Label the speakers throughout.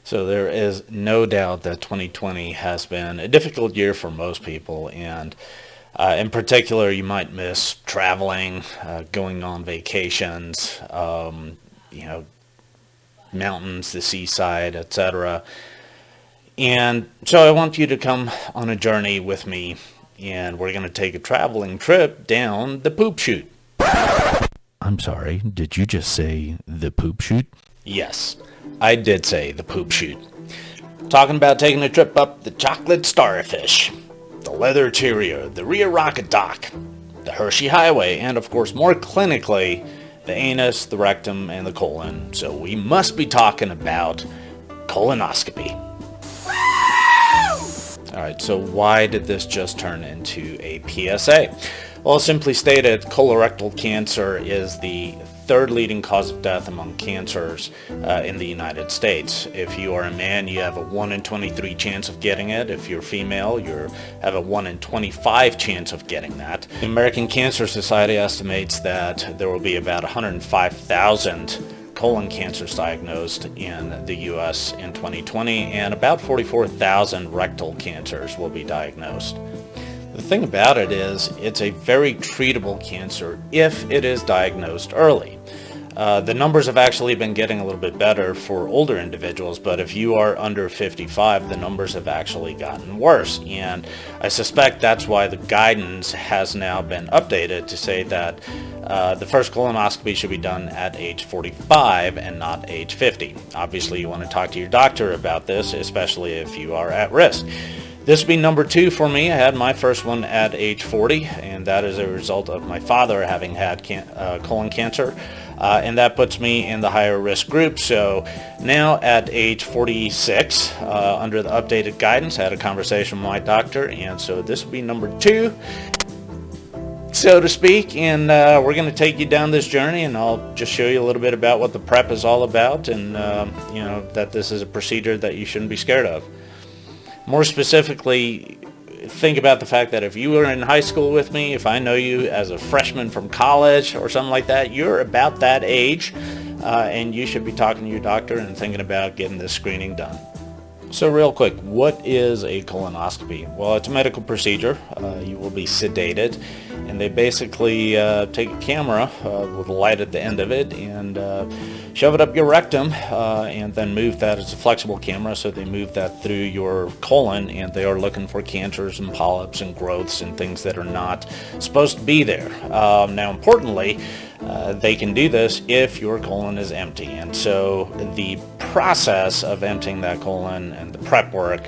Speaker 1: So there is no doubt that 2020 has been a difficult year for most people, and in particular, you might miss traveling, going on vacations, you know, mountains, the seaside, etc. And so I want you to come on a journey with me, and we're going to take a traveling trip down the poop chute.
Speaker 2: I'm sorry, did you just say the poop chute?
Speaker 1: Yes, I did say the poop chute. Talking about taking a trip up the chocolate starfish, the leather Cheerio, the rear rocket dock, the Hershey Highway, and of course more clinically, the anus, the rectum, and the colon. So we must be talking about colonoscopy. Alright, so why did this just turn into a PSA? Well, simply stated, colorectal cancer is the third leading cause of death among cancers in the United States. If you are a man, you have a 1 in 23 chance of getting it. If you're female, you have a 1 in 25 chance of getting that. The American Cancer Society estimates that there will be about 105,000 colon cancers diagnosed in the U.S. in 2020, and about 44,000 rectal cancers will be diagnosed. The thing about it is, it's a very treatable cancer if it is diagnosed early. The numbers have actually been getting a little bit better for older individuals, but if you are under 55, the numbers have actually gotten worse. And I suspect that's why the guidance has now been updated to say that the first colonoscopy should be done at age 45 and not age 50. Obviously, you want to talk to your doctor about this, especially if you are at risk. This would be number 2 for me. I had my first one at age 40, and that is a result of my father having had colon cancer, and that puts me in the higher risk group. So now at age 46, under the updated guidance, I had a conversation with my doctor, and so this would be number 2, so to speak, and we're going to take you down this journey, and I'll just show you a little bit about what the prep is all about, and you know, that this is a procedure that you shouldn't be scared of. More specifically, think about the fact that if you were in high school with me, if I know you as a freshman from college or something like that, you're about that age, and you should be talking to your doctor and thinking about getting this screening done. So real quick, what is a colonoscopy? Well, it's a medical procedure. You will be sedated, and they basically take a camera with a light at the end of it and shove it up your rectum, and then move that. It's a flexible camera, so they move that through your colon, and they are looking for cancers and polyps and growths and things that are not supposed to be there. Now, importantly, they can do this if your colon is empty, and so the process of emptying that colon and the prep work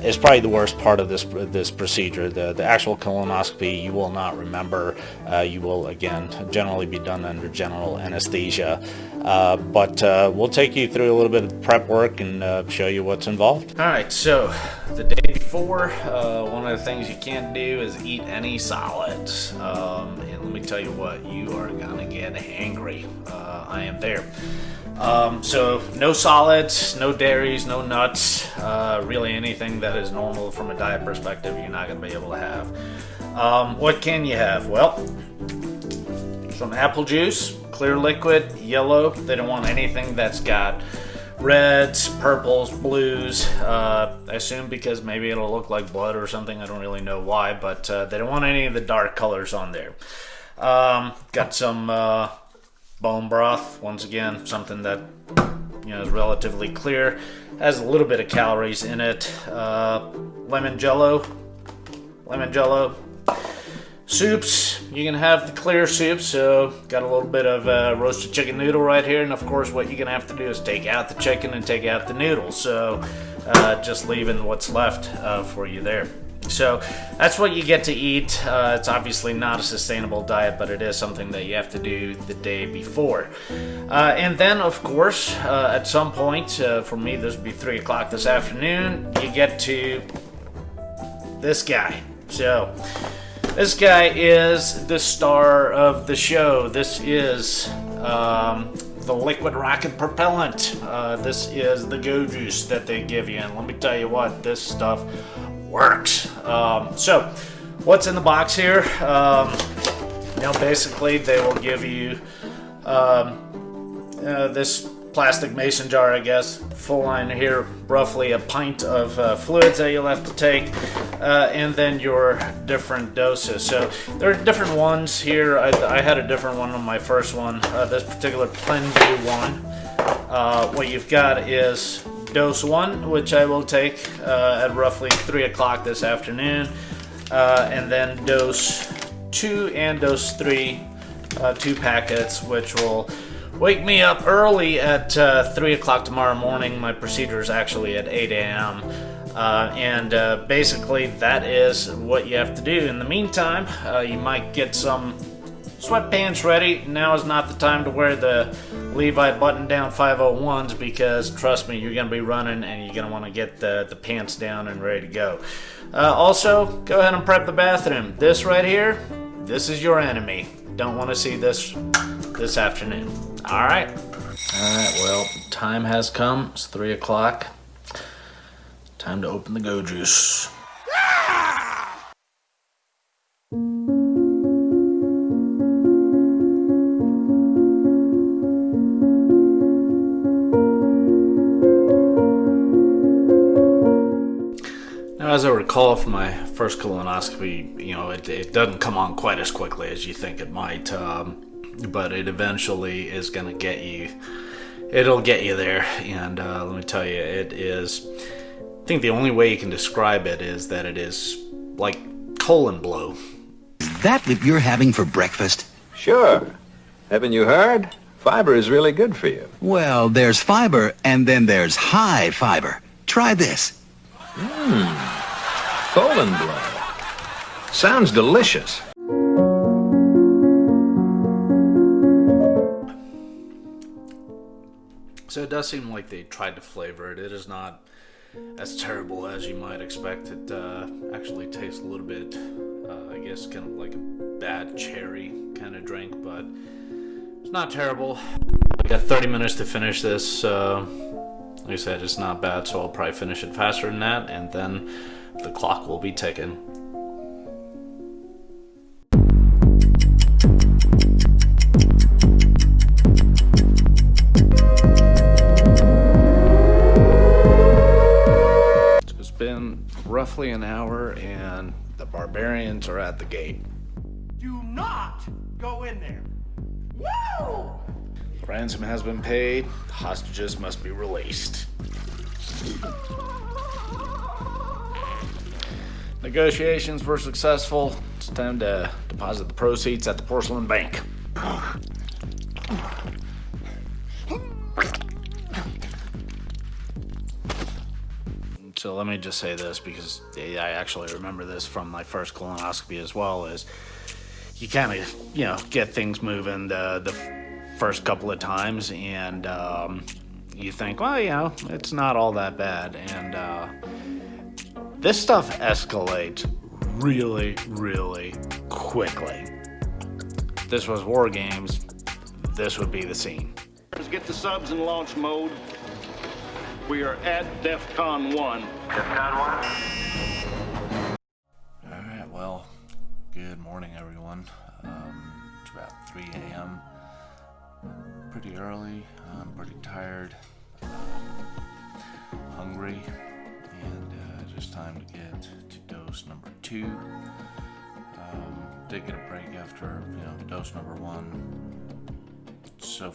Speaker 1: is probably the worst part of this procedure. The actual colonoscopy you will not remember. You will, again, generally be done under general anesthesia, but we'll take you through a little bit of prep work and show you what's involved. Alright, so the day before, one of the things you can't do is eat any solids, and let me tell you what, you are gonna get hangry. I am there. So no solids, no dairies, no nuts, really anything that is normal from a diet perspective you're not going to be able to have. What can you have? Well, some apple juice, clear liquid, yellow. They don't want anything that's got reds, purples, blues. I assume because maybe it'll look like blood or something. I don't really know why, but they don't want any of the dark colors on there. Got some bone broth, once again, something that, you know, is relatively clear, has a little bit of calories in it. Lemon jello, soups. You can have the clear soup, so got a little bit of roasted chicken noodle right here, and of course what you're gonna have to do is take out the chicken and take out the noodles, so just leaving what's left for you there. So that's what you get to eat. It's obviously not a sustainable diet, but it is something that you have to do the day before. And then, of course, at some point, for me, this would be 3 o'clock this afternoon, you get to this guy. So this guy is the star of the show. This is the liquid rocket propellant. This is the Go Juice that they give you. And let me tell you what, this stuff works. So what's in the box here? Basically they will give you this plastic mason jar, I guess. Full line here, roughly a pint of fluids that you'll have to take, and then your different doses. So there are different ones here. I had a different one on my first one. This particular Plenview one. What you've got is dose 1, which I will take at roughly 3 o'clock this afternoon, and then dose 2 and dose 3, 2 packets, which will wake me up early at 3 o'clock tomorrow morning. My procedure is actually at 8 a.m. And basically that is what you have to do. In the meantime, you might get some sweatpants ready. Now is not the time to wear the Levi button-down 501s, because trust me, you're going to be running and you're going to want to get the pants down and ready to go. Also, go ahead and prep the bathroom. This right here, this is your enemy. Don't want to see this afternoon. Alright, well, time has come. It's 3 o'clock. Time to open the go juice. Now, as I recall from my first colonoscopy, it doesn't come on quite as quickly as you think it might, but it eventually is going to get you. It'll get you there, and let me tell you, it is. I think the only way you can describe it is that it is like colon blow.
Speaker 3: Is that what you're having for breakfast?
Speaker 4: Sure. Haven't you heard? Fiber is really good for you.
Speaker 3: Well, there's fiber, and then there's high fiber. Try this.
Speaker 4: Colon blow. Sounds delicious.
Speaker 1: So it does seem like they tried to flavor it. It is not as terrible as you might expect. It actually tastes a little bit, I guess, kind of like a bad cherry kind of drink, but it's not terrible. We got 30 minutes to finish this. Like I said, it's not bad, so I'll probably finish it faster than that, and then the clock will be ticking. So it's been roughly an hour, and the barbarians are at the gate.
Speaker 5: Do not go in there. No!
Speaker 1: Ransom has been paid. Hostages must be released. Negotiations were successful. It's time to deposit the proceeds at the porcelain bank. So let me just say this, because I actually remember this from my first colonoscopy as well, is you kind of, get things moving the first couple of times, and you think, well, it's not all that bad, and this stuff escalates really, really quickly. If this was War Games, this would be the scene.
Speaker 6: Let's get the subs in launch mode. We are at DEFCON 1. DEFCON 1?
Speaker 2: Alright, well, good morning, everyone. It's about 3 a.m. Pretty early. I'm pretty tired, hungry, and just time to get to dose number 2. Did get a break after, dose number 1. So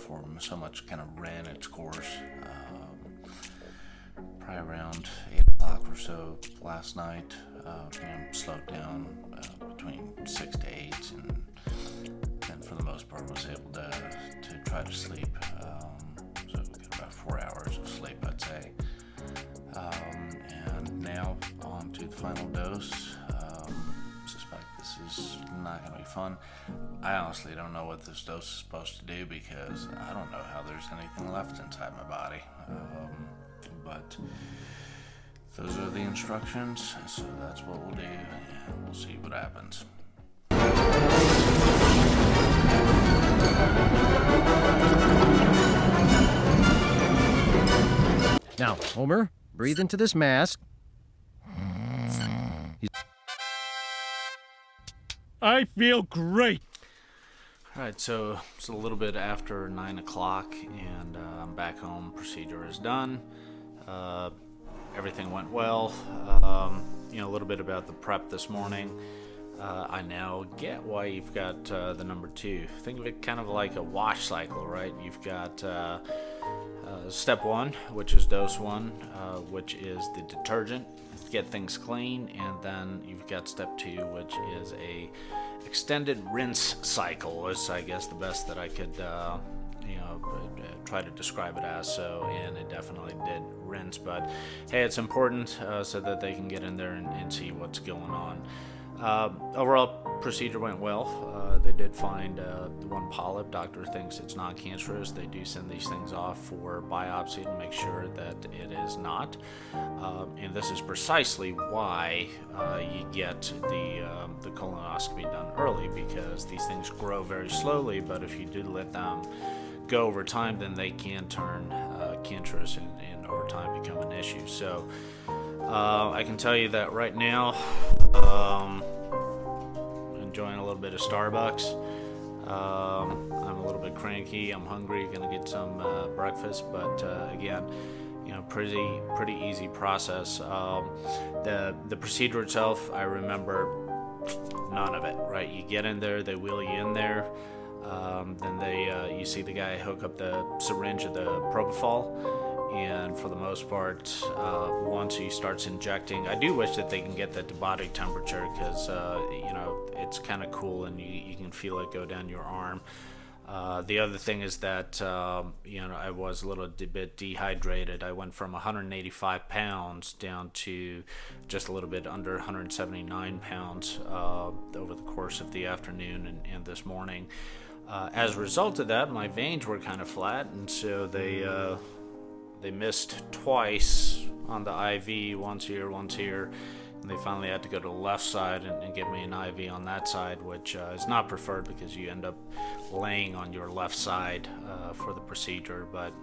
Speaker 2: much kind of ran its course. Probably around 8 o'clock or so last night. Slowed down between 6 to 8, and for the most part was able to try to sleep. So we got about 4 hours of sleep, I'd say. And now on to the final dose. Suspect this is not going to be fun. I honestly don't know what this dose is supposed to do, because I don't know how there's anything left inside my body. But those are the instructions, so that's what we'll do, and we'll see what happens.
Speaker 7: Now, Homer, breathe into this mask.
Speaker 5: I feel great.
Speaker 2: Alright, so it's a little bit after 9 o'clock, and I'm back home. Procedure is done. Everything went well. A little bit about the prep this morning. I now get why you've got the number 2. Think of it kind of like a wash cycle, right? You've got step 1, which is dose 1, which is the detergent, get things clean, and then you've got step 2, which is a extended rinse cycle, is I guess the best that I could try to describe it as. So, and it definitely did rinse, but hey, it's important so that they can get in there and see what's going on. Overall procedure went well. They did find one polyp. Doctor thinks it's not cancerous. They do send these things off for biopsy to make sure that it is not. And this is precisely why you get the colonoscopy done early, because these things grow very slowly, but if you do let them go over time, then they can turn cancerous and over time become an issue. So I can tell you that right now, enjoying a little bit of Starbucks. I'm a little bit cranky. I'm hungry. Gonna get some breakfast, but again, pretty easy process. The procedure itself, I remember none of it. Right, you get in there, they wheel you in there. Then you see the guy hook up the syringe of the propofol, and for the most part, once he starts injecting, I do wish that they can get that to body temperature, because it's kind of cool and you can feel it go down your arm. The other thing is that I was a little bit dehydrated. I went from 185 pounds down to just a little bit under 179 pounds over the course of the afternoon and this morning. As a result of that, my veins were kind of flat, and so they missed twice on the IV, once here, and they finally had to go to the left side and get me an IV on that side, which is not preferred because you end up laying on your left side for the procedure. But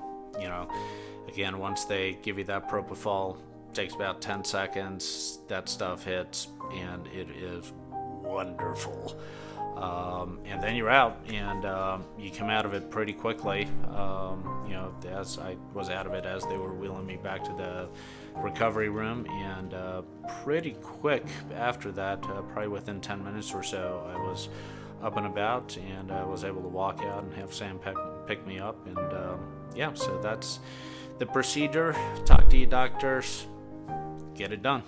Speaker 2: again, once they give you that propofol, it takes about 10 seconds, that stuff hits, and it is wonderful. And then you're out, and you come out of it pretty quickly. As I was out of it, as they were wheeling me back to the recovery room, and pretty quick after that, probably within 10 minutes or so, I was up and about, and I was able to walk out and have Sam pick me up, and so that's the procedure. Talk to you doctors, get it done.